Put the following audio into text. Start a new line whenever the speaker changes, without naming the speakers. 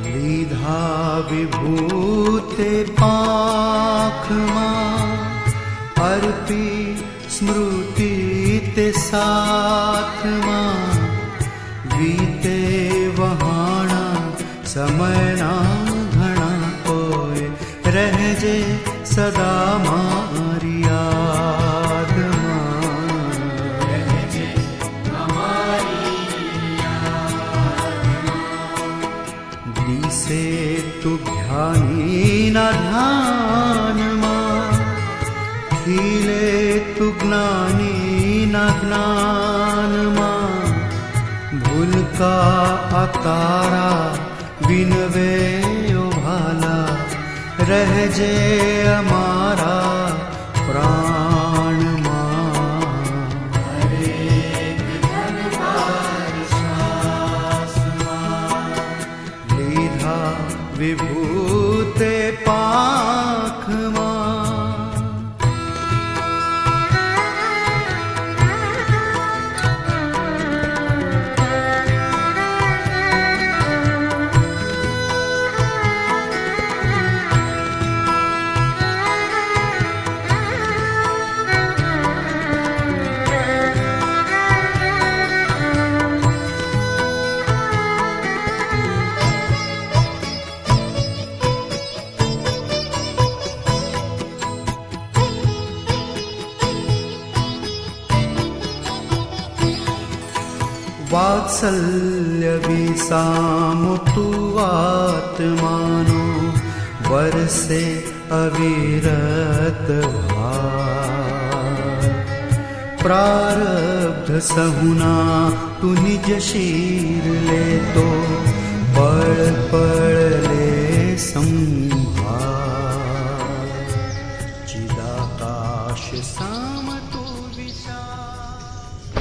લીધા વિભૂતે પાંખમાં, અર્પી સ્મૃતિ તે સાથમાં, વીતે વહાણા સમયના ઘણા કોઈ, રહેજે સદા મારી યાદમાં, રહેજે અમારી યાદમાં. દિશે તું જ્ઞાનીના ધ્યાનમાં, ખીલે તું જ્ઞાનીના જ્ઞાનમાં, ભૂલકા આ તારા વિનવે ઓ ભાલા, રહેજે અમારા પ્રાણમાં. હરેક ધનવાર શ્વાસમાં, લીધા વિભૂતે પાંખમાં. વાત્સલ્ય વિસામો તું આત્માનો, વરસે અવિરત ભાર. પ્રારબ્ધ સહુના તું નિજ શીર લેતો, પળ પળ લે સંભાર.